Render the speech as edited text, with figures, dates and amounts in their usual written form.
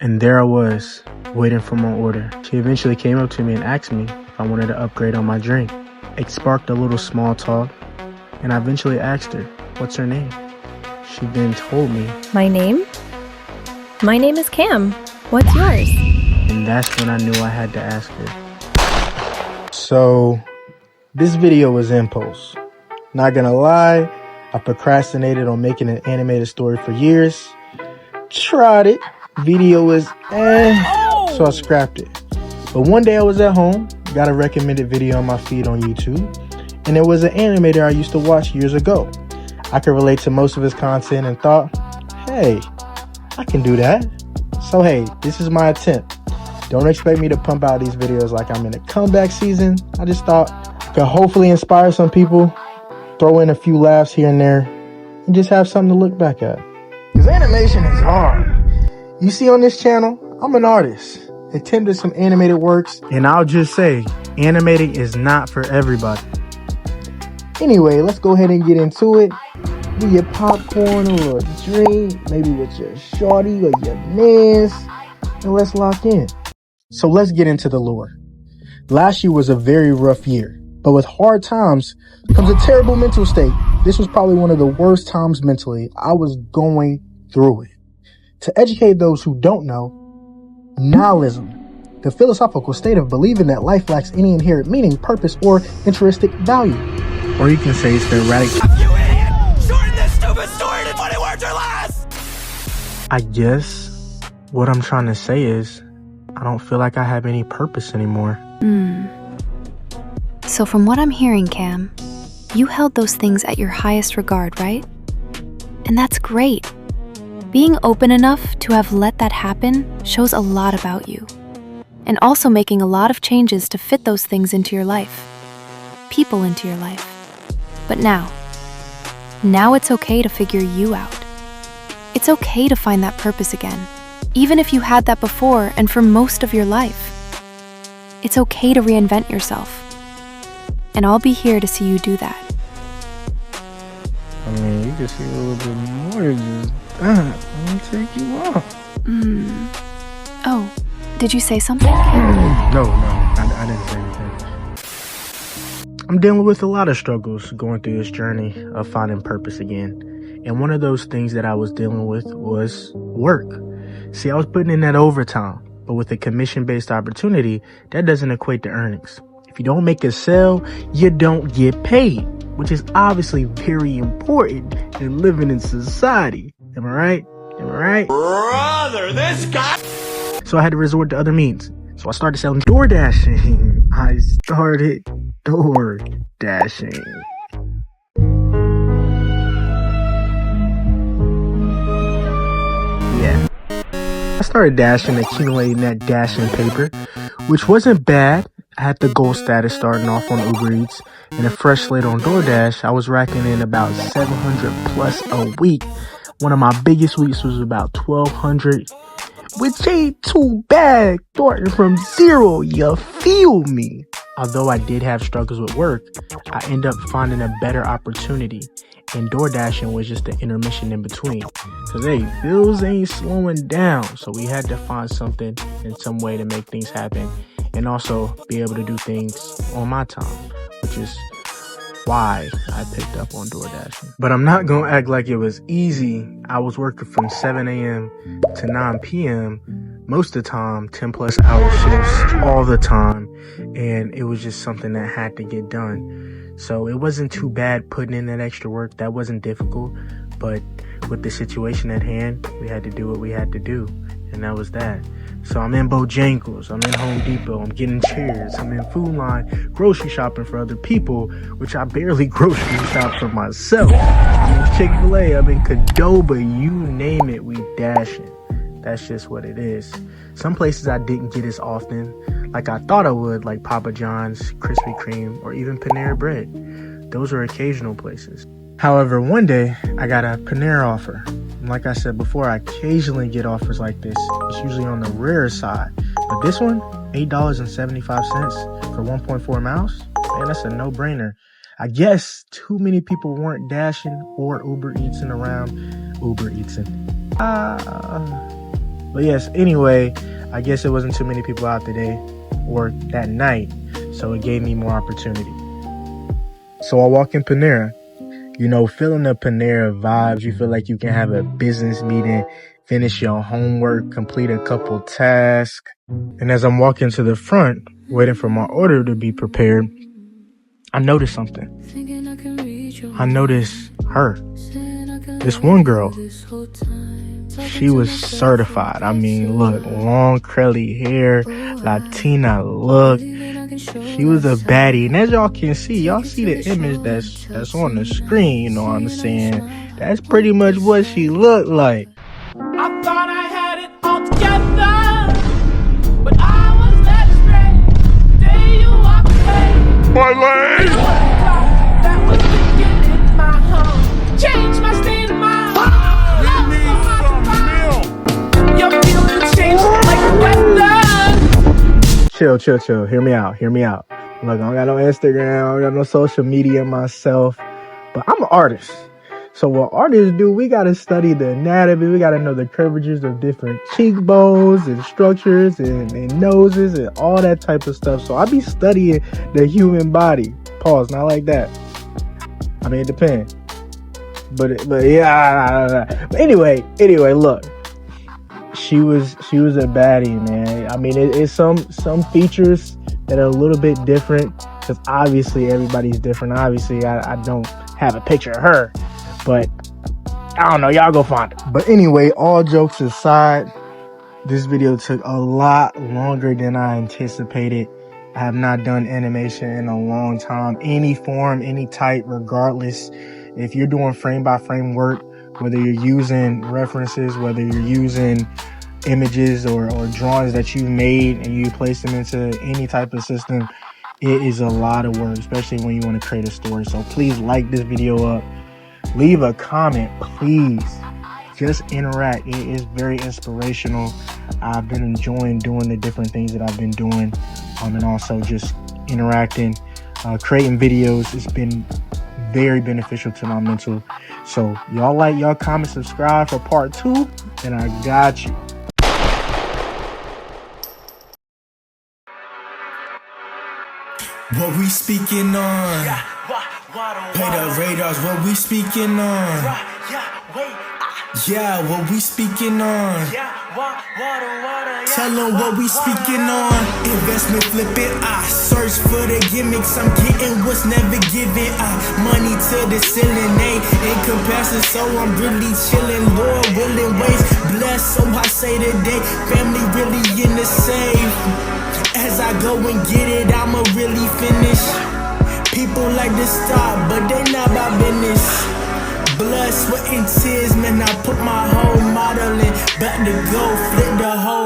And there I was, waiting for my order. She eventually came up to me and asked me if I wanted to upgrade on my drink. It sparked a little small talk, and I eventually asked her, what's her name? She then told me, My name? My name is Cam. What's yours? and that's when I knew I had to ask her. So, this video was impulse. Not gonna lie, I procrastinated on making an animated story for years. Tried it. Video was so I scrapped it. But one day I was at home, got a recommended video on my feed on YouTube, and it was an animator I used to watch years ago. I could relate to most of his content and thought, hey, I can do that. So hey, this is my attempt. Don't expect me to pump out these videos like I'm in a comeback season. I just thought I could hopefully inspire some people, throw in a few laughs here and there, and just have something to look back at. Because animation is hard. You see on this channel, I'm an artist. Attempted some animated works, and I'll just say, animating is not for everybody. Anyway, let's go ahead and get into it. Get your popcorn, a little drink, maybe with your shorty or your mans, and let's lock in. So let's get into the lore. Last year was a very rough year, but with hard times comes a terrible mental state. This was probably one of the worst times mentally. I was going through it. To educate those who don't know, nihilism, the philosophical state of believing that life lacks any inherent meaning, purpose, or intrinsic value. Or you can say it's the erratic. You idiot! Shorten this stupid story to 20 words or less! I guess what I'm trying to say is I don't feel like I have any purpose anymore. So from what I'm hearing, Cam, you held those things at your highest regard, right? And that's great. Being open enough to have let that happen shows a lot about you. And also making a lot of changes to fit those things into your life. People into your life. But now it's okay to figure you out. It's okay to find that purpose again, even if you had that before and for most of your life. It's okay to reinvent yourself. And I'll be here to see you do that. I mean, you can see a little bit more than just that. Let me take you off. Oh, did you say something? No, I didn't say anything. I'm dealing with a lot of struggles going through this journey of finding purpose again. And one of those things that I was dealing with was work. See, I was putting in that overtime, but with a commission-based opportunity, that doesn't equate to earnings. If you don't make a sale, you don't get paid, which is obviously very important in living in society. Am I right? Am I right? Brother, this guy... So I had to resort to other means. So I started selling door dashing. I started door dashing. Yeah. I started dashing, accumulating that dashing paper, which wasn't bad. I had the gold status starting off on Uber Eats and a fresh slate on DoorDash. I was racking in about 700 plus a week. One of my biggest weeks was about 1,200, which ain't too bad starting from zero, you feel me? Although I did have struggles with work, I ended up finding a better opportunity, and DoorDashing was just the intermission in between. Cause hey, bills ain't slowing down, so we had to find something in some way to make things happen and also be able to do things on my time, which is why I picked up on DoorDashing. But I'm not gonna act like it was easy. I was working from 7 a.m. to 9 p.m. most of the time, 10 plus hour shifts all the time. And it was just something that had to get done. So it wasn't too bad putting in that extra work. That wasn't difficult. But with the situation at hand, we had to do what we had to do. And that was that. So I'm in Bojangles, I'm in Home Depot, I'm getting chairs, I'm in Food Line, grocery shopping for other people, which I barely grocery shop for myself. I'm in Chick-fil-A, I'm in Qdoba, you name it, we dashing. That's just what it is. Some places I didn't get as often, like I thought I would, like Papa John's, Krispy Kreme, or even Panera Bread. Those are occasional places. However, one day, I got a Panera offer. And like I said before, I occasionally get offers like this. It's usually on the rare side. But this one, $8.75 for 1.4 miles? Man, that's a no-brainer. I guess too many people weren't dashing or Uber Eatsing around. But yes, anyway, I guess it wasn't too many people out today or that night, so it gave me more opportunity. So I walk in Panera, you know, feeling the Panera vibes. You feel like you can have a business meeting, finish your homework, complete a couple tasks. And as I'm walking to the front, waiting for my order to be prepared, I noticed something. I noticed her. This one girl, she was certified. I mean, look, long curly hair, Latina look. She was a baddie. And as y'all can see, y'all see the image that's on the screen, you know what I'm saying? That's pretty much what she looked like. I thought I had it all together, but I was led astray. The day you walked away, My leg! that was wicked in my home. Changed my state of mind. Your feelings changed like the weather. Chill. Hear me out. Look, I don't got no Instagram. I don't got no social media myself. But I'm an artist. So what artists do, we got to study the anatomy. We got to know the curvatures of different cheekbones and structures and noses and all that type of stuff. So I be studying the human body. Pause, not like that. I mean, it depends. But yeah. But anyway, look. She was a baddie, man. I mean, it's some features that are a little bit different because obviously everybody's different. Obviously, I don't have a picture of her, but I don't know. Y'all go find it. But anyway, all jokes aside, this video took a lot longer than I anticipated. I have not done animation in a long time. Any form, any type, regardless. If you're doing frame by frame work, whether you're using references, whether you're using images or drawings that you made and you place them into any type of system, it is a lot of work, especially when you want to create a story. So please like this video up, leave a comment, please. Just interact. It is very inspirational. I've been enjoying doing the different things that I've been doing, and also just interacting, creating videos. It's been very beneficial to my mental. So y'all like, y'all comment, subscribe for part 2, and I got you. What we speaking on? Pay the radars, what we speaking on? Yeah, what we speaking on? Tell them what we speaking on. Investment flipping, I search for the gimmicks. I'm getting what's never given. Money to the ceiling, ain't in comparison, so I'm really chilling. Lord willing ways, blessed, so I say today. Family really in the safe. As I go and get it, I'ma really finish. People like to stop, but they not about business. Blood, sweat, and tears, man, I put my whole model in. Back to go, flip the whole